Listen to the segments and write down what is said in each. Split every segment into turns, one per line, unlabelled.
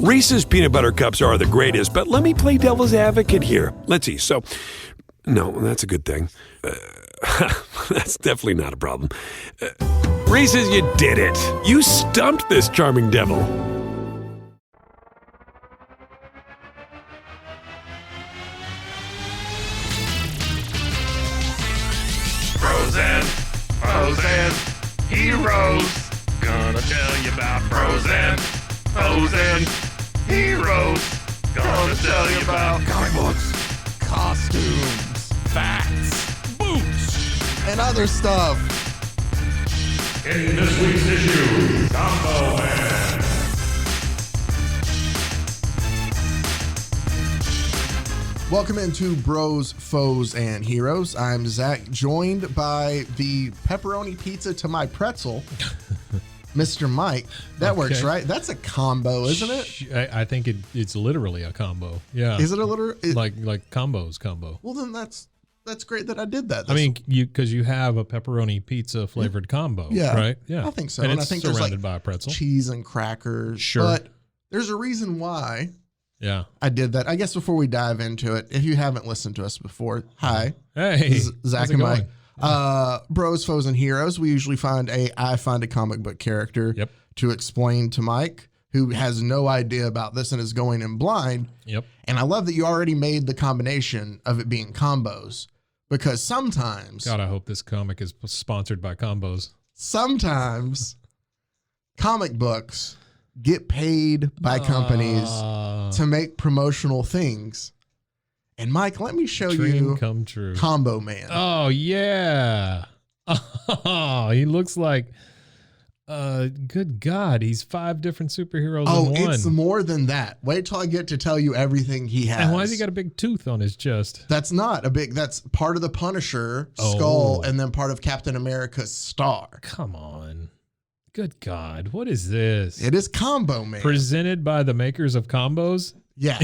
Reese's peanut butter cups are the greatest, but let me play devil's advocate here. Let's see. So, no, that's a good thing. That's definitely not a problem. Reese's, you did it. You stumped this charming devil.
Frozen heroes. Gonna tell you about frozen heroes. Gonna tell you about comic books,
Costumes,
facts, boots.
and other stuff.
In this week's issue, Combo Man.
Welcome into Bros, Foes, and Heroes. I'm Zach, joined by the pepperoni pizza to my pretzel, Mr. Mike. That works, right? That's a combo, isn't it?
I think it's literally a combo. Yeah.
Is it a little
like combos combo?
Well, then that's great that I did that.
I mean, because you have a pepperoni pizza flavored combo,
yeah,
right? Yeah,
I think so.
And
I
it's
think
surrounded
there's
by a pretzel,
cheese and crackers.
Sure,
but there's a reason why.
Yeah,
I did that. I guess before we dive into it, if you haven't listened to us before, hi.
Hey,
Zach and Mike. Bros, Foes, and Heroes. We usually I find a comic book character to explain to Mike, who has no idea about this and is going in blind.
Yep.
And I love that you already made the combination of it being combos, because sometimes,
God, I hope this comic is sponsored by combos.
Sometimes comic books get paid by companies to make promotional things. And Mike, let me show you
come true.
Combo Man.
Oh yeah. Oh, he looks like good God, he's 5 different superheroes in one.
It's more than that. Wait till I get to tell you everything he has.
And why has he got a big tooth on his chest?
That's part of the Punisher skull and then part of Captain America's star.
Come on. Good God, what is this?
It is Combo Man.
Presented by the makers of combos?
Yeah.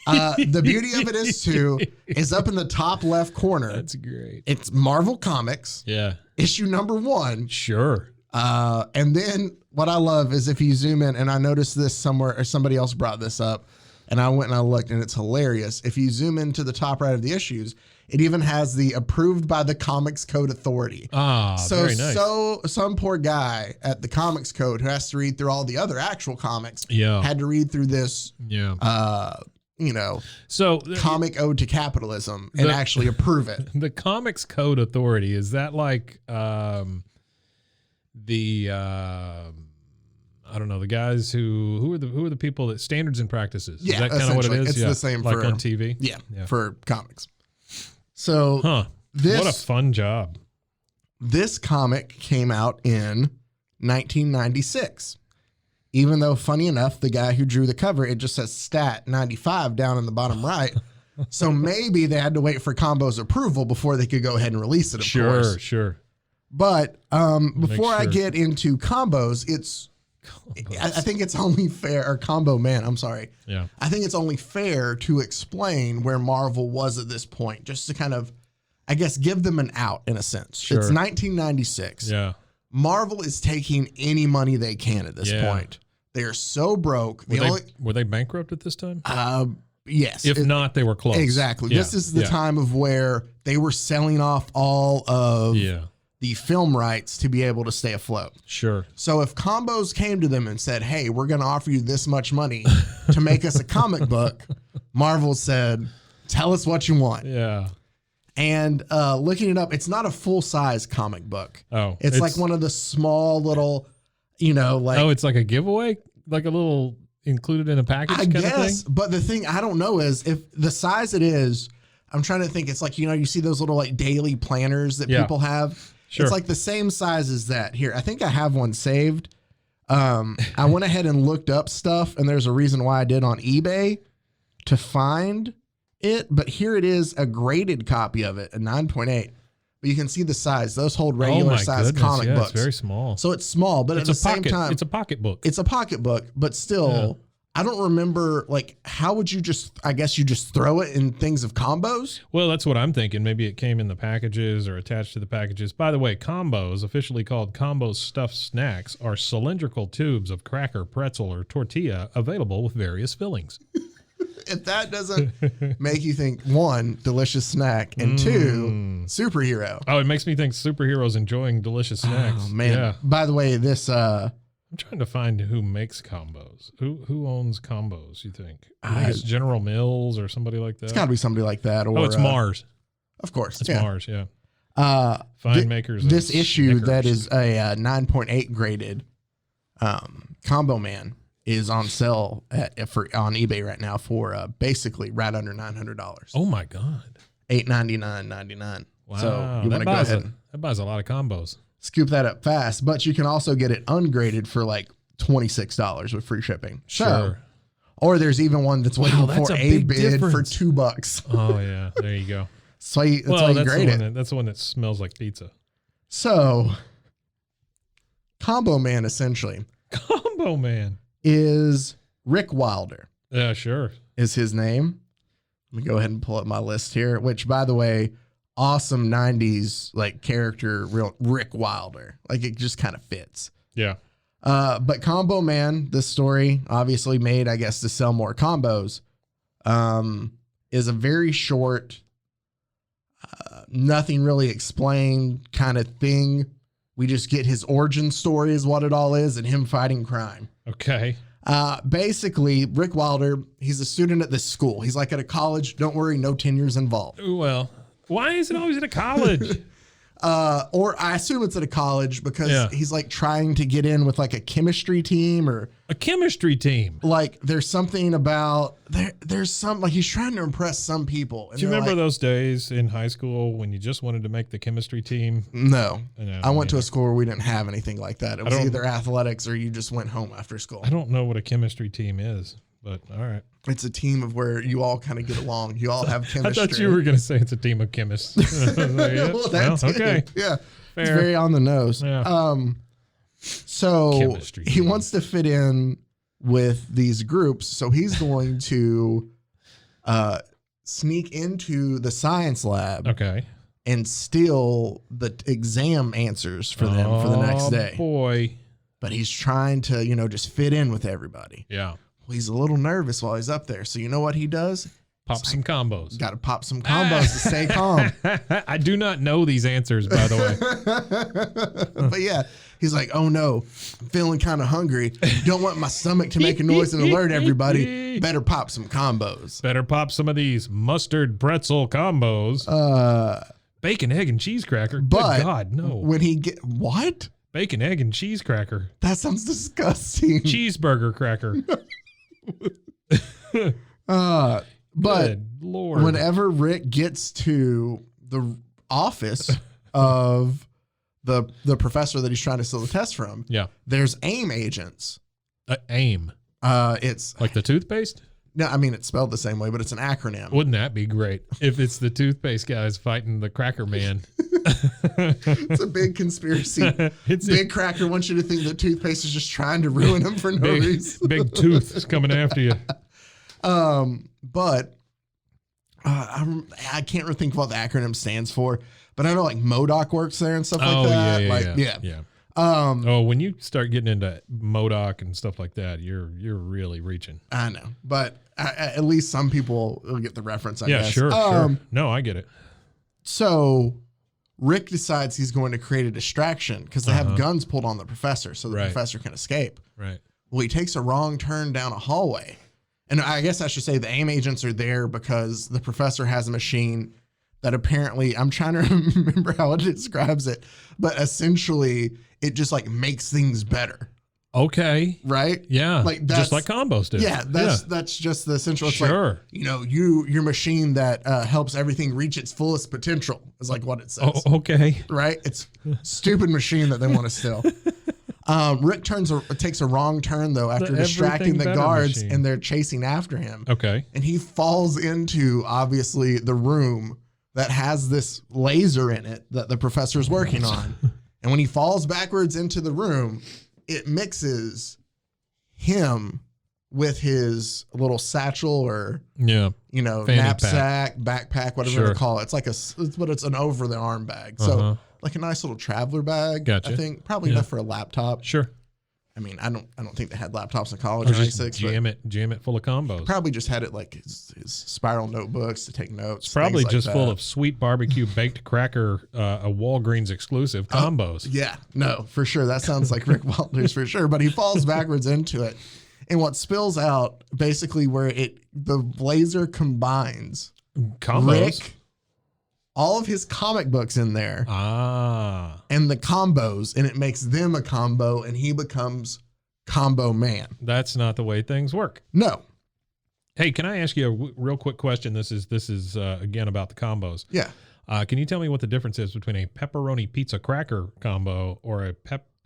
The beauty of it is up in the top left corner.
That's great.
It's Marvel Comics.
Yeah.
Issue number 1.
Sure.
And then what I love is if you zoom in, and I noticed this somewhere, or somebody else brought this up, and I went and I looked, and it's hilarious. If you zoom into the top right of the issues, it even has the approved by the Comics Code Authority.
Very nice. So
some poor guy at the Comics Code who has to read through all the other actual comics had to read through this, comic ode to capitalism and actually approve it.
The Comics Code Authority, is that like I don't know, the guys who are the people that standards and practices?
Yeah,
is that kind of what it is?
It's the same
like
for
on TV.
Yeah, for comics. So
what a fun job.
This comic came out in 1996. Even though, funny enough, the guy who drew the cover, it just says Stat 95 down in the bottom right. So maybe they had to wait for Combo's approval before they could go ahead and release it, of course.
Sure.
But before I get into Combos, I think it's only fair, or Combo Man, I'm sorry.
Yeah.
I think it's only fair to explain where Marvel was at this point, just to kind of, I guess, give them an out in a sense.
Sure.
It's 1996.
Yeah.
Marvel is taking any money they can at this point. They are so broke.
Were they bankrupt at this time?
Yes.
If not, they were close.
Exactly.
Yeah.
This is the time of where they were selling off all of the film rights to be able to stay afloat.
Sure.
So if Combos came to them and said, hey, we're going to offer you this much money to make us a comic book, Marvel said, tell us what you want.
Yeah.
And looking it up, it's not a full-size comic book.
Oh.
It's like one of the small little,
it's like a giveaway? Like a little included in a package kind of thing?
But the thing I don't know is if the size it is, I'm trying to think, it's like, you see those little like daily planners that people have?
Sure.
It's like the same size as that. Here, I think I have one saved. I went ahead and looked up stuff, and there's a reason why I did on eBay to find it. But here it is, a graded copy of it, a 9.8. But you can see the size. Those hold regular size comic books.
It's very small.
So it's small, but at the same time,
it's a pocketbook.
It's a pocketbook, but still, I don't remember, like, how would you I guess you just throw it in things of combos?
Well, that's what I'm thinking. Maybe it came in the packages or attached to the packages. By the way, combos, officially called combo stuffed snacks, are cylindrical tubes of cracker, pretzel, or tortilla available with various fillings.
If that doesn't make you think, one, delicious snack, and two, superhero.
Oh, it makes me think superheroes enjoying delicious snacks.
Oh, man.
Yeah.
By the way, this...
I'm trying to find who makes combos. Who owns combos, you think? I think it's General Mills or somebody like that?
It's got to be somebody like that. Or,
it's Mars.
Of course.
It's Mars, yeah. Fine makers.
This issue
Snickers.
that is a 9.8 graded Combo Man is on sale on eBay right now for basically right under $900.
Oh, my God.
$899.99.
Wow.
So you want to go ahead and
that buys a lot of combos.
scoop that up fast, but you can also get it ungraded for like $26 with free shipping.
Sure.
So, or there's even one that's waiting
that's
for
a
a
big
bid for
difference.
$2.
Oh, yeah. There you go.
That's why you grade it.
That's the one that smells like pizza.
So, Combo Man essentially
Combo Man
is Rick Wilder.
Yeah, sure.
Is his name. Let me go ahead and pull up my list here, which, by the way, awesome 90s like character, real Rick Wilder. Like, it just kind of fits.
Yeah.
But Combo Man, this story obviously made, I guess, to sell more combos, is a very short, nothing really explained kind of thing. We just get his origin story is what it all is, and him fighting crime.
Okay.
Basically, Rick Wilder, he's a student at this school. He's like at a college. Don't worry, no tenures involved.
Well, why is it always at a college?
Or I assume it's at a college because he's like trying to get in with like a chemistry team or
a chemistry team.
Like there's something about there's some like he's trying to impress some people. And
do you remember those days in high school when you just wanted to make the chemistry team?
No. I went to a school where we didn't have anything like that. It was either athletics or you just went home after school.
I don't know what a chemistry team is, but all right.
It's a team of where you all kind of get along. You all have chemistry.
I thought you were going to say it's a team of chemists. Okay.
Yeah.
Fair.
It's very on the nose.
Yeah.
So
Chemistry
he
team.
wants to fit in with these groups. So he's going to sneak into the science lab and steal the exam answers for them for the next day.
Oh, boy.
But he's trying to, just fit in with everybody.
Yeah.
Well, he's a little nervous while he's up there. So you know what he does?
Pop some combos.
Got to pop some combos to stay calm.
I do not know these answers, by the
way. But yeah, he's like, oh no, I'm feeling kind of hungry. Don't want my stomach to make a noise and alert everybody. Better pop some combos.
Better pop some of these mustard pretzel combos. Bacon, egg, and cheese cracker.
But
good God, no.
When he what?
Bacon, egg, and cheese cracker.
That sounds disgusting.
Cheeseburger cracker.
But
good Lord.
Whenever Rick gets to the office of the professor that he's trying to steal the test from, there's AIM agents.
AIM.
It's
like the toothpaste?
No, I mean it's spelled the same way, but it's an acronym.
Wouldn't that be great if it's the toothpaste guys fighting the cracker man?
It's a big conspiracy. Big Cracker wants you to think that toothpaste is just trying to ruin him for no reason.
Big Tooth is coming after you.
But I can't really think of what the acronym stands for, but I know like MODOK works there and stuff like that.
Yeah. When you start getting into MODOK and stuff like that, you're really reaching.
I know, but at least some people will get the reference. I guess.
Sure. No, I get it.
So Rick decides he's going to create a distraction because they have guns pulled on the professor, so the professor can escape.
Right.
Well, he takes a wrong turn down a hallway. And I guess I should say the AIM agents are there because the professor has a machine that apparently, I'm trying to remember how it describes it, but essentially it just like makes things better.
Okay.
Right?
Yeah.
Like
just like combos do.
Yeah, that's just the essential. It's
sure.
Like, your machine that helps everything reach its fullest potential is like what it says.
Oh, okay.
Right? It's stupid machine that they want to steal. Rick takes a wrong turn though after distracting the guards machine. And they're chasing after him.
Okay.
And he falls into obviously the room that has this laser in it that the professor's working on. And when he falls backwards into the room, it mixes him with his little satchel or
Yeah. Fanny
knapsack, backpack, whatever you
Sure.
want to call it. It's an over the arm bag. So like a nice little traveler bag.
Gotcha.
I think probably enough for a laptop.
Sure.
I mean, I don't think they had laptops in college
Or
in
just
96.
jam it full of combos.
Probably just had it like his spiral notebooks to take notes.
It's probably
things like
just
that.
full of sweet barbecue baked cracker, a Walgreens exclusive combos.
Yeah, no, for sure. That sounds like Rick Walters for sure. But he falls backwards into it. And what spills out basically where the blazer combines
Combos.
Rick, all of his comic books in there, and the combos, and it makes them a combo, and he becomes Combo Man.
That's not the way things work.
No.
Hey, can I ask you a real quick question? This is again about the combos.
Yeah.
Can you tell me what the difference is between a pepperoni pizza cracker combo or a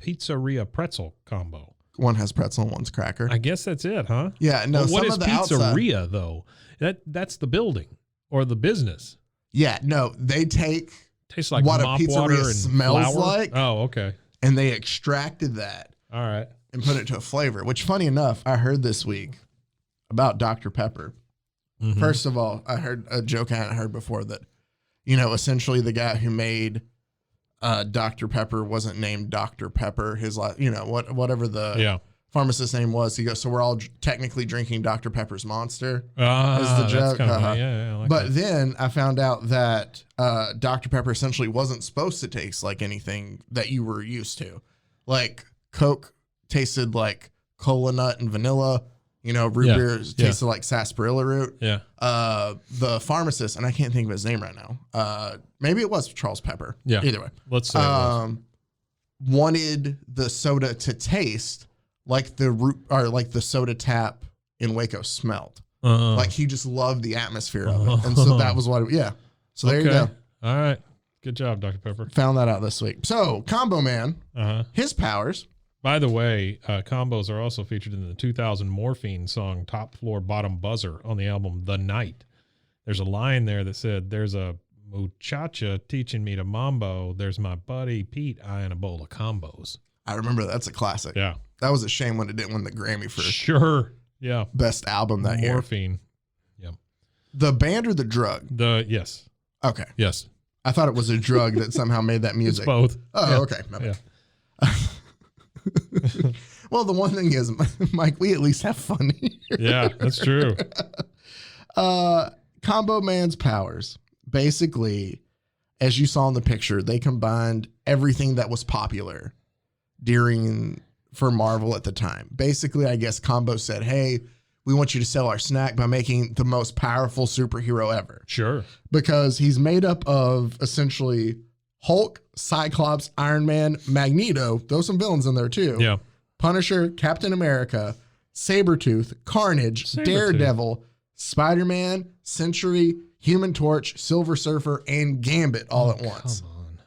pizzeria pretzel combo?
One has pretzel and one's cracker.
I guess that's it, huh?
Yeah. No.
Well, what
some
is
of the outside,
pizzeria though? That's the building or the business.
Yeah. No. They take
Tastes like
what a
mop
pizzeria
water and
smells
flour?
like.
Oh, okay.
And they extracted that
All right.
and put it to a flavor. Which, funny enough, I heard this week about Dr. Pepper.
Mhm.
First of all, I heard a joke I hadn't heard before that, essentially the guy who made Dr. Pepper wasn't named Dr. Pepper. His whatever the pharmacist's name was. He goes, so we're all technically drinking Dr. Pepper's Monster. Is the
That's
joke.
kind of funny. Yeah, I like
But
that.
then I found out that Dr. Pepper essentially wasn't supposed to taste like anything that you were used to. Like Coke tasted like cola nut and vanilla. Root
Yeah,
beer
yeah.
tasted like sarsaparilla root.
Yeah.
The pharmacist, and I can't think of his name right now. Maybe it was Charles Pepper.
Yeah.
Either way.
Let's say it was.
Wanted the soda to taste like the root or like the soda tap in Waco smelled. Like he just loved the atmosphere of it. And so that was what So there you go.
All right. Good job, Dr. Pepper.
Found that out this week. So Combo Man, his powers.
By the way, combos are also featured in the 2000 Morphine song Top Floor Bottom Buzzer on the album The Night. There's a line there that said, there's a muchacha teaching me to mambo. There's my buddy Pete eyeing a bowl of combos.
I remember that's a classic.
Yeah.
That was a shame when it didn't win the Grammy for
Sure. Yeah.
best album that year.
Morphine. Yeah.
The band or the drug?
Yes.
Okay.
Yes.
I thought it was a drug that somehow made that music.
It's both.
Oh,
Yeah.
okay. My bad.
Yeah.
Well, the one thing is, Mike, we at least have fun here.
Yeah, that's true.
Combo Man's powers. Basically, as you saw in the picture, they combined everything that was popular for Marvel at the time. Basically, I guess Combo said, hey, we want you to sell our snack by making the most powerful superhero ever.
Sure.
Because he's made up of essentially Hulk, Cyclops, Iron Man, Magneto. Those some villains in there too.
Yeah.
Punisher, Captain America, Sabretooth, Carnage,
Sabretooth.
Daredevil, Spider-Man, Sentry, Human Torch, Silver Surfer, and Gambit all at once.
Come on.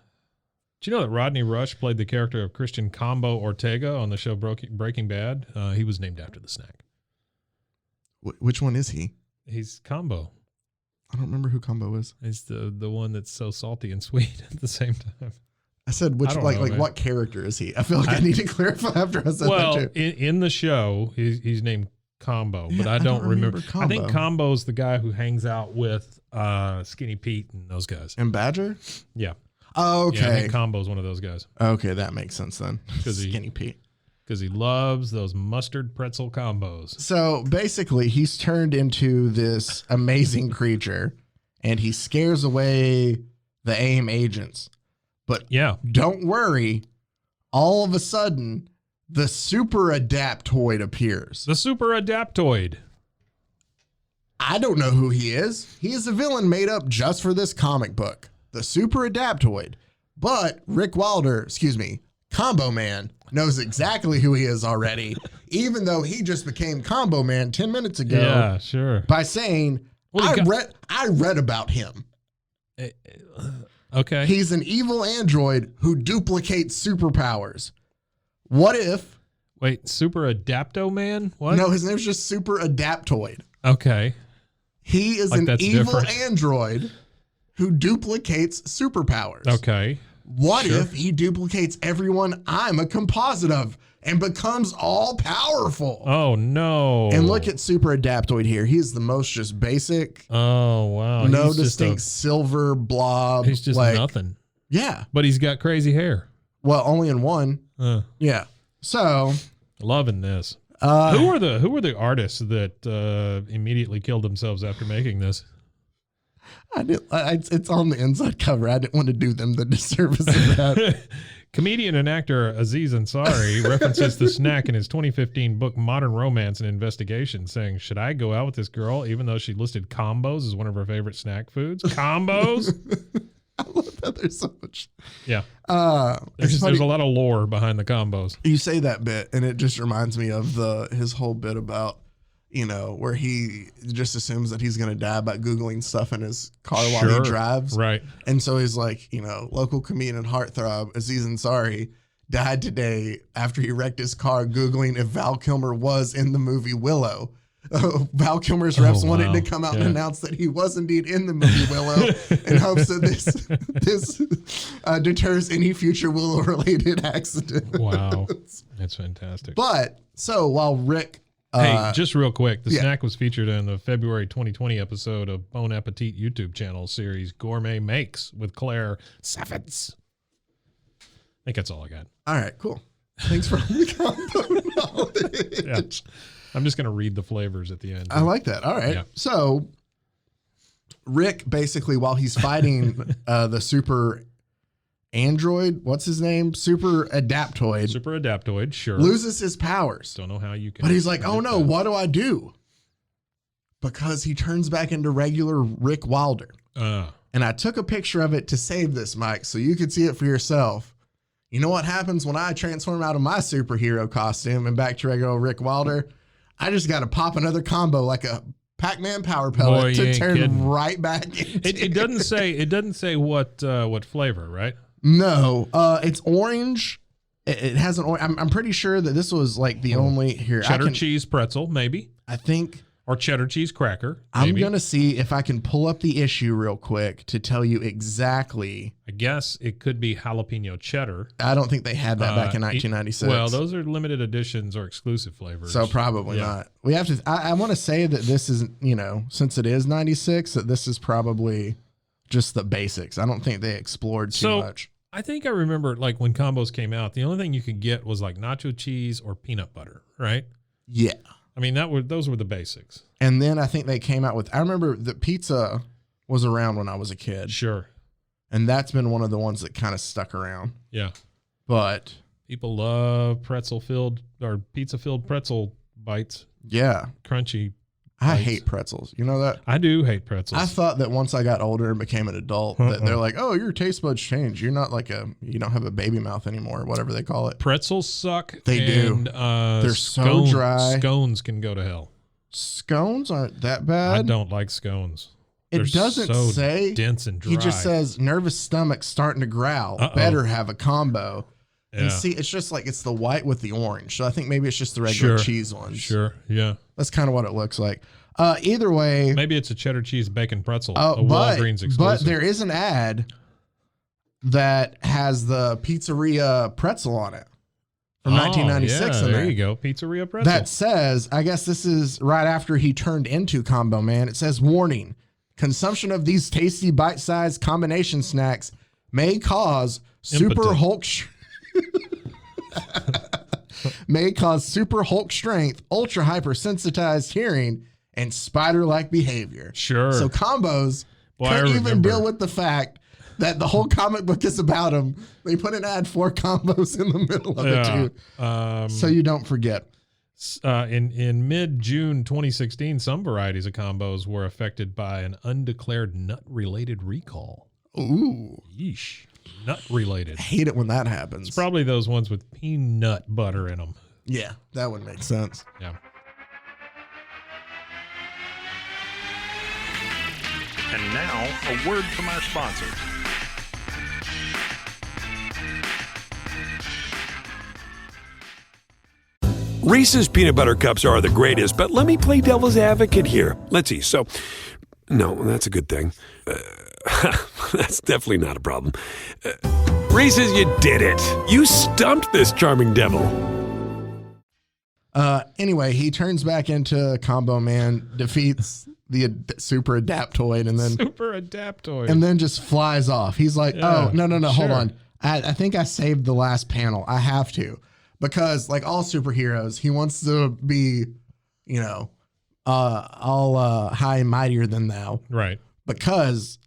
Do you know that Rodney Rush played the character of Christian Combo Ortega on the show Breaking Bad? He was named after the snack.
Which one is he?
He's Combo.
I don't remember who Combo is.
He's the one that's so salty and sweet at the same time.
I said which
I don't know, man.
what character is he? I feel like I need to clarify after I said
Well,
that too.
in the show, he's named Combo,
Yeah,
but I don't remember.
Combo.
I think Combo's the guy who hangs out with Skinny Pete and those guys.
And Badger?
Yeah.
Oh,
Yeah, I
okay.
think Combo's one of those guys
Okay, that makes sense then.
'Cause he-
Skinny Pete.
because he loves those mustard pretzel combos.
So basically, he's turned into this amazing creature, and he scares away the AIM agents. But
Yeah.
don't worry, all of a sudden, the Super Adaptoid appears.
The Super Adaptoid.
I don't know who he is. He is a villain made up just for this comic book, the Super Adaptoid. But Combo Man knows exactly who he is already, even though he just became Combo Man 10 minutes ago
Yeah, sure.
by saying,
Well, he
I read about him.
Okay.
He's an evil android who duplicates superpowers. What if?
Wait, Super Adapto Man? What?
No, his name's just Super Adaptoid.
Okay.
He is
Like
an
that's
evil
different.
android who duplicates superpowers.
Okay.
What
Sure.
if he duplicates everyone I'm a composite of and becomes all powerful.
Oh no!
And look at Super Adaptoid here. He's the most just basic.
Oh wow!
No
He's
distinct silver blob.
He's just
like,
nothing.
Yeah.
But he's got crazy hair.
Well, only in one. Yeah. So
loving this. Who are the artists that immediately killed themselves after making this?
It's on the inside cover. I didn't want to do them the disservice of that.
Comedian and actor Aziz Ansari references the snack in his 2015 book Modern Romance and Investigation, saying, "Should I go out with this girl even though she listed combos as one of her favorite snack foods?" Combos?
I love that there's so much.
Yeah. There's a lot of lore behind the combos.
You say that bit, and it just reminds me of his whole bit about, where he just assumes that he's going to die by Googling stuff in his car while he drives.
Right.
And so he's like, local comedian and heartthrob Aziz Ansari died today after he wrecked his car Googling if Val Kilmer was in the movie Willow. Val Kilmer's reps wanted to come out and announce that he was indeed in the movie Willow in hopes that this deters any future Willow-related accident.
Wow. That's fantastic.
But, so while Rick...
hey, just real quick, the snack was featured in the February 2020 episode of Bon Appetit YouTube channel series Gourmet Makes with Claire Savitz. I think that's all I got.
All right, cool. Thanks for the combo knowledge.
Yeah. I'm just going to read the flavors at the end.
I like that. All right. Yeah. So Rick, basically, while he's fighting the super android, what's his name? Super Adaptoid,
sure.
Loses his powers.
Don't know how you can.
But he's like, oh no, what do I do? Because he turns back into regular Rick Wilder. And I took a picture of it to save this, Mike, so you could see it for yourself. You know what happens when I transform out of my superhero costume and back to regular Rick Wilder? I just got to pop another combo like a Pac-Man power pellet to turn right back into
it doesn't say what flavor, right?
No, it's orange. It has an orange. I'm pretty sure that this was like the only here.
Cheddar cheese pretzel, maybe.
I think.
Or cheddar cheese cracker.
Maybe. I'm going to see if I can pull up the issue real quick to tell you exactly.
I guess it could be jalapeno cheddar.
I don't think they had that back in 1996.
Well, those are limited editions or exclusive flavors.
So probably not. We have to. I want to say that this is, since it is 96, that this is probably just the basics. I don't think they explored too much.
I think I remember like when combos came out, the only thing you could get was like nacho cheese or peanut butter, right?
Yeah.
I mean, those were the basics.
And then I think they came out with, I remember that pizza was around when I was a kid.
Sure.
And that's been one of the ones that kind of stuck around.
Yeah.
But
people love pizza-filled pretzel bites.
Yeah.
Crunchy.
I hate pretzels. You know that?
I do hate pretzels.
I thought that once I got older and became an adult, that they're like, oh, your taste buds change. You're not like you don't have a baby mouth anymore, or whatever they call it.
Pretzels suck.
They do. They're so dry.
Scones can go to hell.
Scones aren't that bad.
I don't like scones.
It doesn't say
dense and dry.
He just says nervous stomach starting to growl. Better have a combo. Yeah. And see, it's just like it's the white with the orange. So I think maybe it's just the regular cheese ones.
Sure, yeah.
That's kind of what it looks like. Either way.
Maybe it's a cheddar cheese bacon pretzel, a Walgreens exclusive.
But there is an ad that has the pizzeria pretzel on it from 1996.
Yeah, there you go. Pizzeria pretzel.
That says, I guess this is right after he turned into Combo Man. It says, warning, consumption of these tasty bite-sized combination snacks may cause super Hulk strength, ultra hypersensitized hearing, and spider-like behavior.
Sure.
So combos can't even deal with the fact that the whole comic book is about them. They put an ad for combos in the middle of it too. So you don't forget.
In mid-June 2016, some varieties of combos were affected by an undeclared nut-related recall.
Ooh.
Yeesh. Nut-related.
I hate it when that happens.
It's probably those ones with peanut butter in them.
Yeah, that would make sense.
Yeah.
And now, a word from our sponsors.
Reese's peanut butter cups are the greatest, but let me play devil's advocate here. Let's see. So, no, that's a good thing. That's definitely not a problem. Reese's, you did it. You stumped this charming devil.
Anyway, he turns back into Combo Man, defeats the Super Adaptoid, and then
Super Adaptoid.
and then just flies off. He's like,
Yeah,
oh, no,
sure.
hold on. I think I saved the last panel. I have to. Because like all superheroes, he wants to be, you know, all high and mightier than thou.
Right.
Because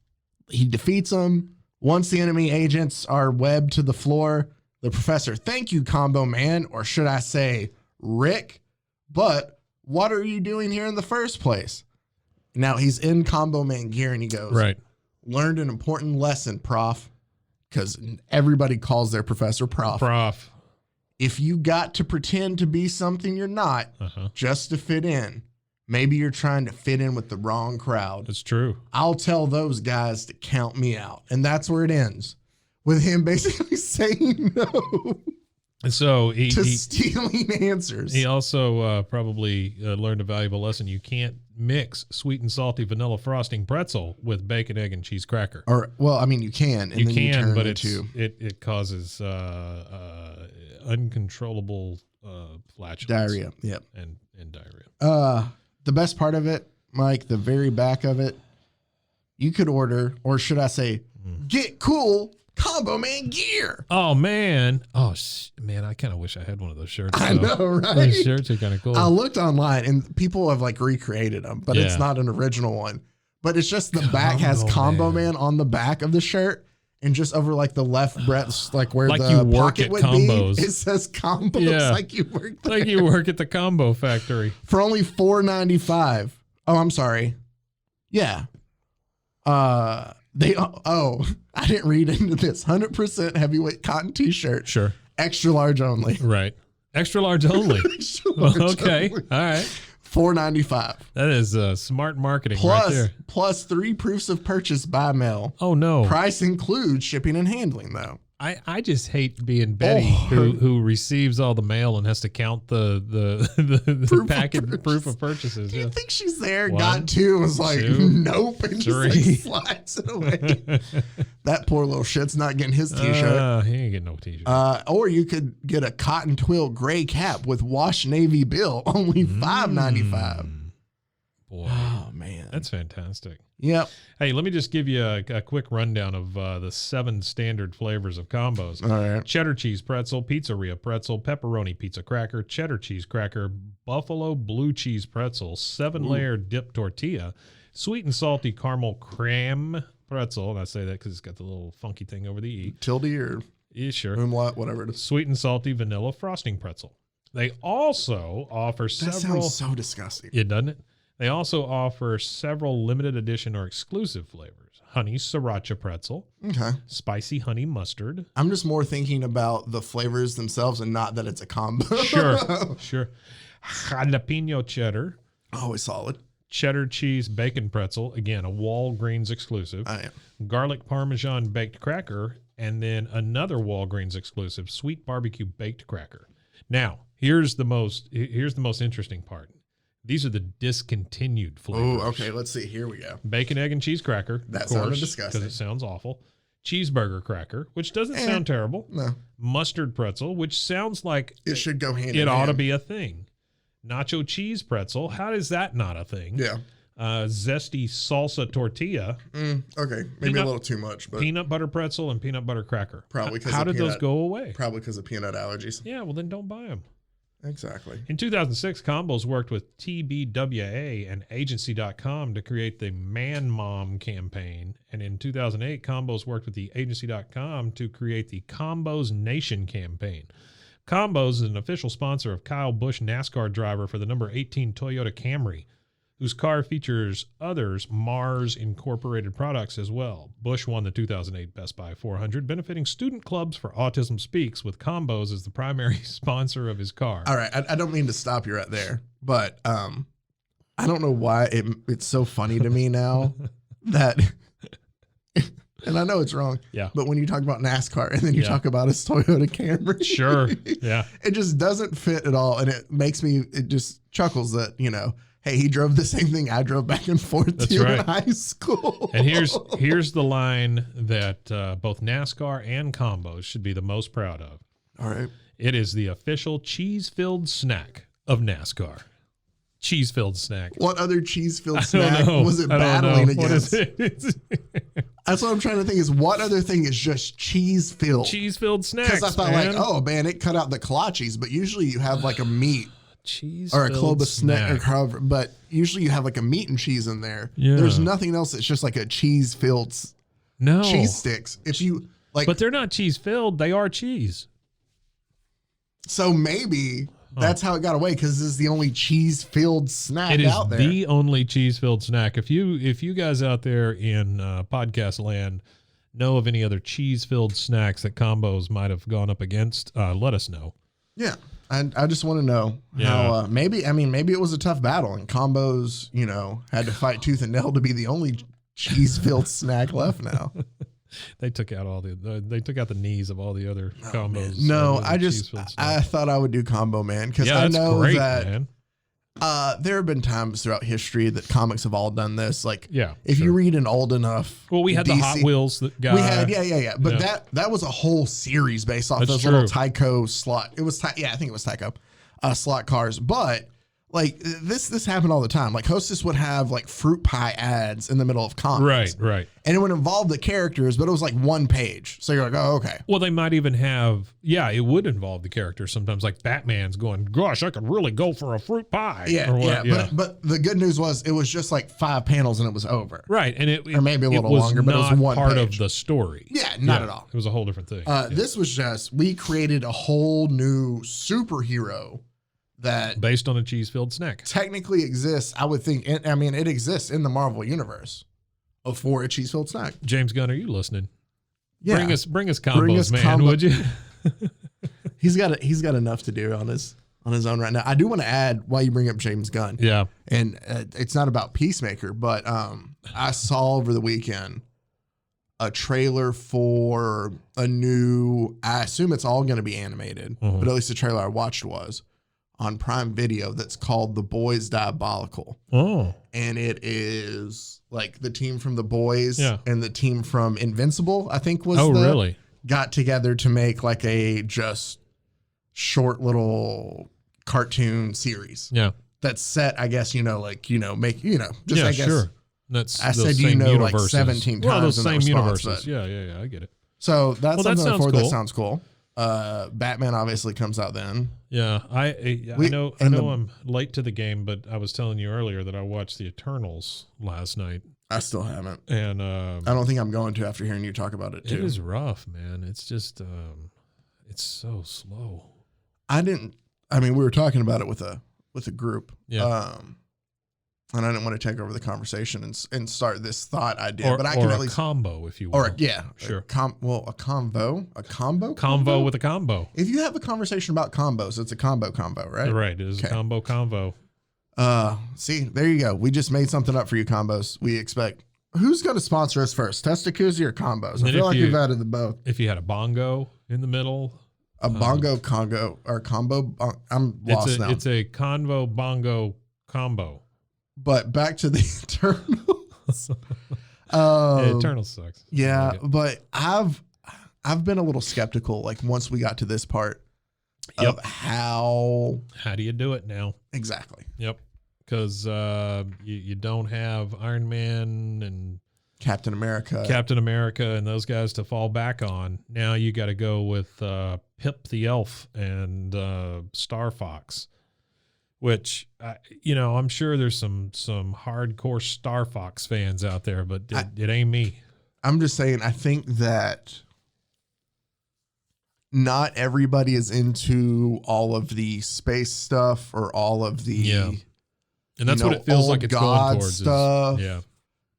he defeats them. Once the enemy agents are webbed to the floor, the professor, thank you, Combo Man, or should I say, Rick, but what are you doing here in the first place? Now he's in Combo Man gear and he goes,
Right.
Learned an important lesson, Prof, because everybody calls their professor Prof. If you got to pretend to be something you're not just to fit in, maybe you're trying to fit in with the wrong crowd.
That's true.
I'll tell those guys to count me out. And that's where it ends, with him basically saying no
And so he
stealing answers.
He also probably learned a valuable lesson. You can't mix sweet and salty vanilla frosting pretzel with bacon, egg, and cheese cracker.
Or, well, I mean, you can. And
You
then
can,
turn
but
into,
it causes uncontrollable flatulence.
diarrhea. Yep.
And diarrhea.
The best part of it, Mike, the very back of it, you could order, or should I say, get cool Combo Man gear.
Oh, man. Man, I kind of wish I had one of those shirts.
I know, right?
Those shirts are kind of cool.
I looked online and people have like recreated them, but it's not an original one. But it's just the back has Combo Man on the back of the shirt, and just over like the left breast, like where
Like
the
you work
pocket
at
would
Combos.
be, it says Combos.
Yeah.
Like you work there.
Like you work at the combo factory.
For only $4.95. Oh, I'm sorry. Yeah. I didn't read into this. 100% heavyweight cotton t-shirt.
Sure.
Extra large only.
Right. Extra large only.
Extra large
Okay.
only.
All right.
$4.95.
That is smart marketing right there.
Plus 3 proofs of purchase by mail.
Oh, no.
Price includes shipping and handling, though.
I just hate being Betty who receives all the mail and has to count the packet proof of purchases.
Do you
Yeah.
think she's there,
1,
got 2, and was like,
2,
nope, and
3.
just like slides it away. That poor little shit's not getting his t-shirt.
He ain't getting no t-shirt.
Or you could get a cotton twill gray cap with wash navy bill, only $5.95.
Boy,
Oh, man.
that's fantastic.
Yep.
Hey, let me just give you a quick rundown of the 7 standard flavors of combos.
All right.
Cheddar cheese pretzel, pizzeria pretzel, pepperoni pizza cracker, cheddar cheese cracker, buffalo blue cheese pretzel, 7-layer dip tortilla, sweet and salty caramel creme pretzel. And I say that because it's got the little funky thing over the E.
Tilde or
Yeah, sure.
umlaut, whatever it is.
Sweet and salty vanilla frosting pretzel. They also offer
That
several.
sounds so disgusting.
It doesn't it? They also offer several limited edition or exclusive flavors. Honey sriracha pretzel,
Okay.
spicy honey mustard.
I'm just more thinking about the flavors themselves and not that it's a combo.
Sure. Jalapeno cheddar,
Always solid.
cheddar cheese bacon pretzel, again, a Walgreens exclusive.
I am.
Garlic parmesan baked cracker, and then another Walgreens exclusive, sweet barbecue baked cracker. Now, here's the most interesting part. These are the discontinued flavors.
Oh, okay. Let's see. Here we go.
Bacon, egg, and cheese cracker.
That
of
sounded
course,
disgusting.
because it sounds awful. Cheeseburger cracker, which doesn't sound terrible.
No.
Mustard pretzel, which sounds like
It should go hand in
it ought to
hand.
be a thing. Nacho cheese pretzel. How is that not a thing?
Yeah.
Zesty salsa tortilla.
Okay. Maybe a little too much, but
Peanut butter pretzel and peanut butter cracker.
Probably 'cause
How
of
did those
peanut.
go away?
probably because of peanut allergies.
Yeah, well then don't buy them.
Exactly.
In 2006, Combos worked with TBWA and Agency.com to create the Man Mom campaign. And in 2008, Combos worked with the Agency.com to create the Combos Nation campaign. Combos is an official sponsor of Kyle Busch, NASCAR driver for the number 18 Toyota Camry, whose car features others Mars Incorporated products as well. Busch won the 2008 Best Buy 400, benefiting student clubs for Autism Speaks, with Combos as the primary sponsor of his car.
All right. I don't mean to stop you right there, but I don't know why it's so funny to me now that, and I know it's wrong.
Yeah.
But when you talk about NASCAR and then you
Yeah.
talk about his Toyota Camry.
Sure. Yeah.
It just doesn't fit at all. And it just chuckles that, hey, he drove the same thing I drove back and forth
That's
to
right.
in high school.
And here's the line that both NASCAR and Combos should be the most proud of.
All right.
It is the official cheese-filled snack of NASCAR. Cheese-filled snack.
What other cheese-filled
I don't
snack
know.
was it
I don't
battling
know. What
against?
is it?
That's what I'm trying to think is what other thing is just cheese-filled?
Cheese-filled snacks,
Because I thought
man.
like, oh man, it cut out the kolaches, but usually you have like a meat
Cheese
or a club of snack or cover, but usually you have like a meat and cheese in there.
Yeah.
There's nothing else that's just like a cheese-filled
No.
cheese sticks. If you like,
But they're not cheese-filled. They are cheese.
so maybe that's how it got away because this is the only cheese-filled snack
It is
out there.
the only cheese-filled snack. If you guys out there in podcast land know of any other cheese-filled snacks that combos might have gone up against, let us know.
Yeah. I just want to know how maybe it was a tough battle and combos, had to fight tooth and nail to be the only cheese-filled snack left now.
They took out the knees of all the other combos.
No,
I
I thought I would do combo man because I
that's
know
great,
that
man.
there have been times throughout history that comics have all done this. Like, if
sure.
you read an old enough,
Well, we had the Hot Wheels guy.
we had but that was a whole series based off
That's
those
true.
little Tyco slot. It was I think it was Tyco slot cars, but. Like this happened all the time. Like Hostess would have like fruit pie ads in the middle of comics.
Right.
And it would involve the characters, but it was like one page. So you're like, oh, okay.
Well, they might even have, it would involve the characters sometimes. Like Batman's going, gosh, I could really go for a fruit pie.
But the good news was it was just like 5 panels and it was over.
Right, and it
Or maybe a little
was
longer, but it was one
part
page.
of the story.
Yeah, not at all.
It was a whole different thing.
This was just we created a whole new superhero that
Based on a cheese-filled snack.
technically exists. I would think. It exists in the Marvel universe for a cheese-filled snack.
James Gunn, are you listening?
Yeah,
Bring us combos,
Bring us
man,
combo-
would you?
he's got enough to do on his own right now. I do want to add while you bring up James Gunn.
Yeah.
And it's not about Peacemaker, but I saw over the weekend a trailer for a new. I assume it's all going to be animated, but at least the trailer I watched was on Prime Video. That's called The Boys Diabolical.
Oh.
And it is like the team from The Boys and the team from Invincible, I think
Really?
Got together to make like a just short little cartoon series.
Yeah.
That's set, I guess, I guess.
Sure. That's
I
those
said,
same
like
universes.
17 times.
Well, those
in the
same
response,
universes.
but-
Yeah, I get it.
So that's
Well, that
something
sounds
for
cool.
that sounds cool. Batman obviously comes out then.
Yeah, I know I'm late to the game, but I was telling you earlier that I watched the Eternals last night,
I still haven't.
and
I don't think I'm going to after hearing you talk about it too.
it is rough, man. It's just it's so slow.
We were talking about it with a group.
Yeah.
And I didn't want to take over the conversation and start this thought idea,
Or,
but I
or
can
a
at least
combo, if you will. Sure.
a combo, a combo.
Combo with a combo.
If you have a conversation about combos, it's a combo, right?
Right. It is
Okay.
a combo.
See, there you go. We just made something up for you, combos. We expect. Who's going to sponsor us first, Testacuzzi or combos? I
And
feel
if
like
you-
we've added the both.
If you had a bongo in the middle,
A bongo congo or combo. I'm lost now.
It's a convo bongo combo.
But back to the Eternals.
Eternal sucks. I
Yeah,
like it.
but I've been a little skeptical. Like once we got to this part of how
How do you do it now?
exactly
Yep. Because you don't have Iron Man and
Captain America.
Captain America and those guys to fall back on. Now you got to go with Pip the Elf and Star Fox, which I'm sure there's some hardcore Star Fox fans out there, but it ain't me.
I'm just saying. I think that not everybody is into all of the space stuff or all of the
And that's what it feels
old
like it's
God
going towards.
stuff.
Yeah.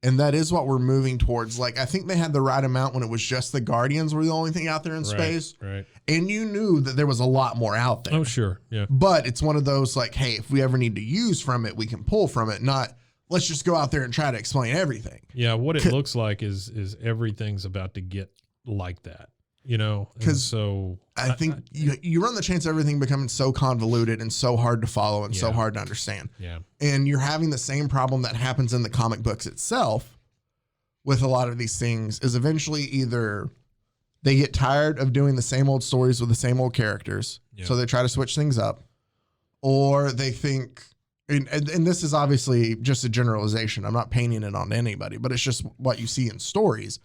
And that is what we're moving towards. Like, I think they had the right amount when it was just the Guardians were the only thing out there in space.
Right.
And you knew that there was a lot more out there.
Oh, sure. Yeah.
But it's one of those like, hey, if we ever need to use from it, we can pull from it. Not let's just go out there and try to explain everything.
Yeah. What it looks like is everything's about to get like that, And
'Cause
so
I think you run the chance of everything becoming so convoluted and so hard to follow and so
Yeah.
hard to understand.
yeah.
And you're having the same problem that happens in the comic books itself with a lot of these things is eventually either they get tired of doing the same old stories with the same old characters.
Yeah.
So they try to switch things up, or they think, and this is obviously just a generalization. I'm not painting it on anybody, but it's just what you see in stories.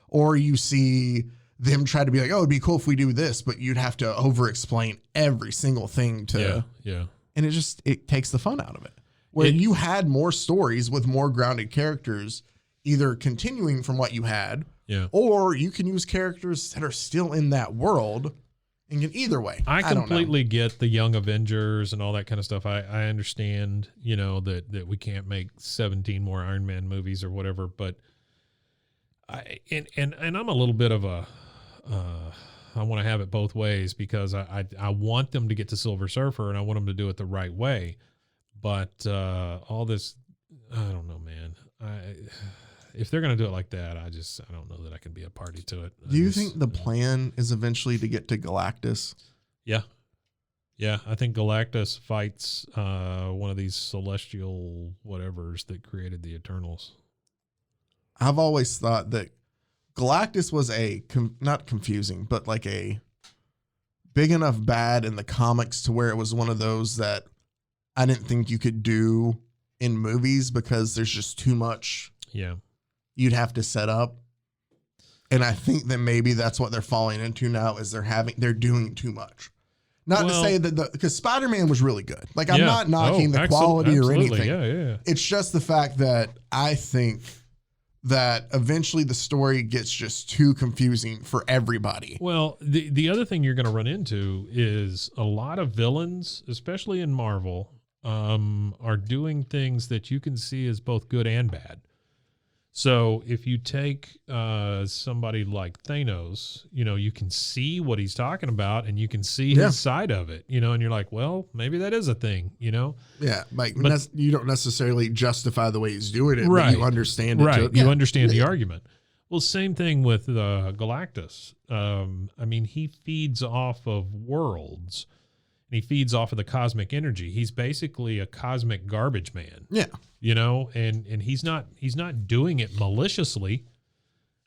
Or you see them try to be like, oh, it'd be cool if we do this, but you'd have to over-explain every single thing to.
Yeah.
And it takes the fun out of it. Where you had more stories with more grounded characters, either continuing from what you had, or you can use characters that are still in that world. And either way,
I completely get the Young Avengers and all that kind of stuff. I understand, that we can't make 17 more Iron Man movies or whatever, but I'm a little bit of a I want to have it both ways, because I want them to get to Silver Surfer and I want them to do it the right way. But all this, I don't know, man. If they're going to do it like that, I don't know that I can be a party to it.
Do you think the plan is eventually to get to Galactus?
Yeah. Yeah, I think Galactus fights one of these celestial whatevers that created the Eternals.
I've always thought that Galactus was not confusing, but like a big enough bad in the comics to where it was one of those that I didn't think you could do in movies because there's just too much.
Yeah.
You'd have to set up. And I think that maybe that's what they're falling into now is they're doing too much. Not to say that because Spider-Man was really good. Like I'm not knocking the quality or anything.
Yeah.
It's just the fact that I think that eventually the story gets just too confusing for everybody.
Well, the other thing you're going to run into is a lot of villains, especially in Marvel, are doing things that you can see as both good and bad. So if you take somebody like Thanos, you can see what he's talking about and you can see his side of it, and you're like, well, maybe that is a thing, Yeah,
like you don't necessarily justify the way he's doing it,
right,
but you understand it.
Right, you understand the argument. Well, same thing with Galactus. He feeds off of worlds. And he feeds off of the cosmic energy. He's basically a cosmic garbage man.
Yeah.
And he's not doing it maliciously.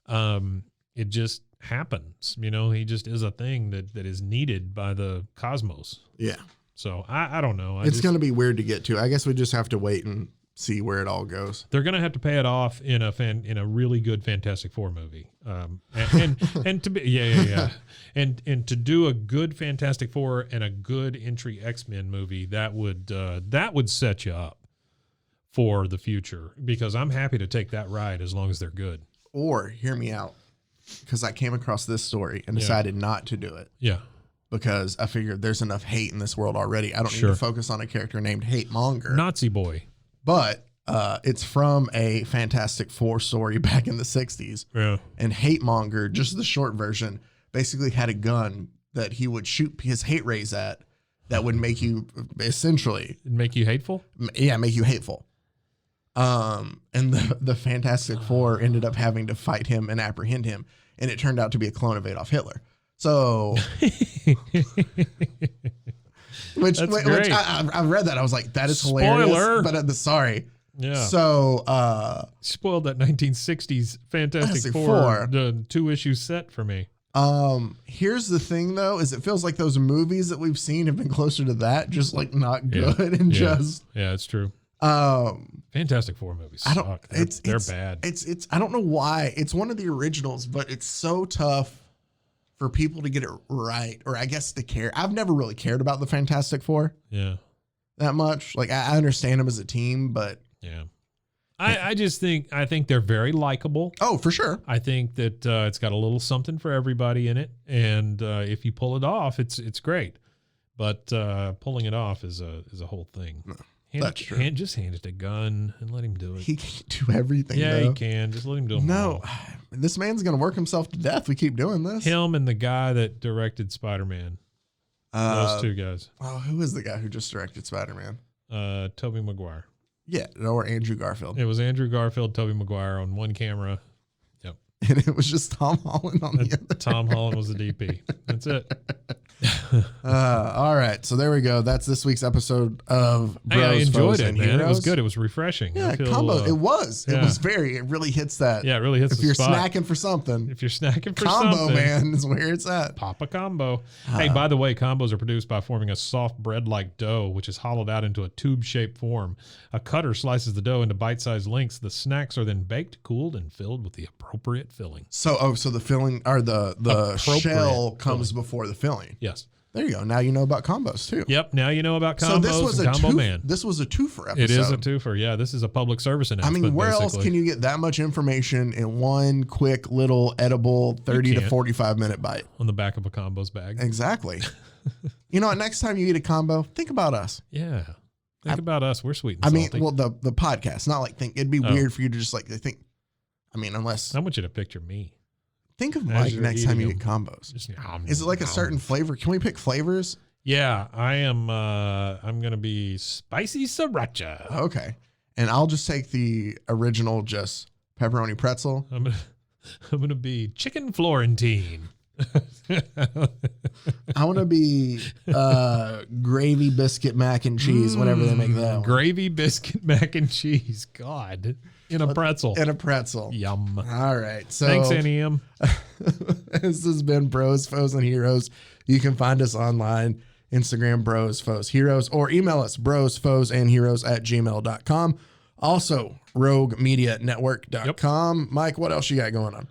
It just happens. He just is a thing that is needed by the cosmos.
Yeah.
So I don't know.
It's going to be weird to get to. I guess we just have to wait and see where it all goes.
They're going to have to pay it off in a really good Fantastic Four movie. And to be and to do a good Fantastic Four and a good entry X-Men movie, that would set you up for the future, because I'm happy to take that ride as long as they're good.
Or hear me out, because I came across this story and decided not to do it.
Yeah.
Because I figured there's enough hate in this world already. I don't need to focus on a character named Hate Monger.
Nazi boy.
But it's from a Fantastic Four story back in the 60s.
Yeah.
And Hate Monger, just the short version, basically had a gun that he would shoot his hate rays at that would make you essentially...
Make you hateful?
Yeah, make you hateful. And the Fantastic Four ended up having to fight him and apprehend him. And it turned out to be a clone of Adolf Hitler. So... Which I read that. I was like, that is hilarious. But sorry.
Yeah.
So
spoiled that 1960s Fantastic Four, the 2-issue set for me.
Here's the thing though, is it feels like those movies that we've seen have been closer to that, just like not good and just
it's true. Fantastic Four movies suck. They're bad.
It's I don't know why. It's one of the originals, but it's so tough for people to get it right, or I guess to care. I've never really cared about the Fantastic Four.
Yeah.
That much. Like I understand them as a team, but
yeah. I think they're very likable.
Oh, for sure.
I think that it's got a little something for everybody in it, and if you pull it off, it's great. But pulling it off is a whole thing.
No, that's true.
Just hand it a gun and let him do it.
He can do everything.
Yeah,
though.
he can. Just let him do it.
No, this man's gonna work himself to death. We keep doing this.
Him and the guy that directed Spider-Man. Those two guys.
Oh, who is the guy who just directed Spider-Man?
Tobey Maguire.
Yeah, or Andrew Garfield.
It was Andrew Garfield, Tobey Maguire on one camera. Yep.
And it was just Tom Holland on the other.
Tom Holland was the DP. That's it.
All right. So there we go. That's this week's episode of Bros,
Hey, I enjoyed
Foes,
it,
and
man.
Heroes.
It was good. It was refreshing.
Yeah,
I feel,
combo. It was.
yeah.
It was it really hits that.
Yeah, it really hits
If
the
you're
spot.
snacking for something,
If you're snacking for
combo,
something,
man, is where it's at.
pop a combo. Hey, by the way, combos are produced by forming a soft bread-like dough, which is hollowed out into a tube-shaped form. A cutter slices the dough into bite-sized lengths. The snacks are then baked, cooled, and filled with the appropriate filling.
So the filling or the
Appropriate
shell comes
filling.
before the filling.
Yes.
There you go. Now you know about combos too.
Yep. Now you know about combos
So this was
and
a
Combo Man.
This was a twofer episode.
It is a twofer. Yeah, this is a public service
I
announcement.
mean, where else
basically.
can you get that much information in one quick little edible 30 to
can't.
45 minute bite?
On the back of a combos bag.
Exactly. You know what? Next time you eat a combo, think about us.
Yeah. Think about us. We're sweet and
I mean,
salty.
well, the podcast, not like think. It'd be weird for you to just like think. I mean, unless
I want you to picture me.
think of
As
Mike
you're
next time you
eating
get combos.
Just,
Is it like a certain flavor? Can we pick flavors?
Yeah, I am. I'm gonna be spicy sriracha.
Okay. And I'll just take the original, just pepperoni pretzel.
I'm gonna be chicken Florentine.
I want to be gravy biscuit mac and cheese whenever they make that one.
Gravy biscuit mac and cheese. God, in a pretzel.
And a pretzel.
Yum.
All right. So
Thanks, NEM.
this has been Bros, Foes, and Heroes. You can find us online, Instagram, Bros, Foes, Heroes, or email us, brosfoesandheroes@gmail.com. Also, roguemedianetwork.com. Mike, what else you got going on?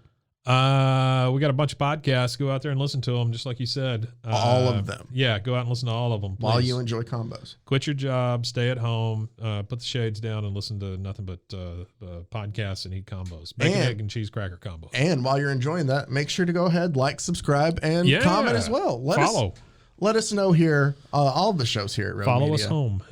We got a bunch of podcasts. Go out there and listen to them, just like you said.
All of them.
Yeah, go out and listen to all of them. Please.
While you enjoy combos.
Quit your job, stay at home, put the shades down, and listen to nothing but podcasts and eat combos. Bacon,
And-
egg, and cheese cracker combos.
And while you're enjoying that, make sure to go ahead, like, subscribe, and
Yeah.
comment as well.
Follow.
Let us know here, all of the shows here at Rogue
Follow
Media,
us home.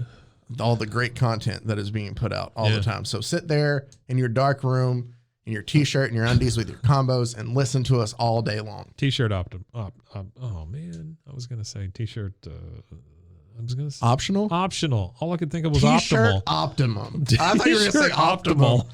all the great content that is being put out all
Yeah.
the time. So sit there in your dark room, in your t-shirt and your undies with your combos, and listen to us all day long.
T-shirt oh man, I was gonna say T-shirt. I was gonna say
Optional?
optional. All I could think of was
T-shirt
optimal.
optimum. I thought you were going to say
T-shirt
optimal.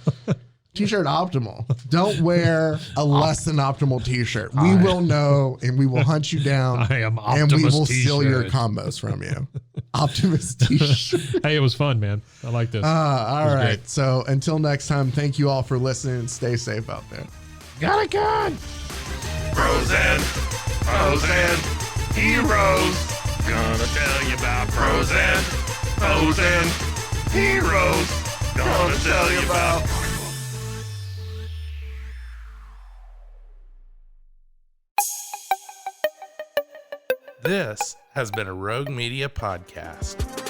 T-shirt optimal. Don't wear a less than optimal t-shirt. We will know, and we will hunt you down.
I am
and we
Optimus
will steal your
T-shirt.
combos from you. Optimus t-shirt.
Hey, it was fun, man. I like this.
All right.
great.
So until next time, thank you all for listening, and stay safe out there.
Got a gun.
Bros and foes and heroes. Gonna tell you about bros and foes and heroes. Gonna tell you about.
This has been a Rogue Media podcast.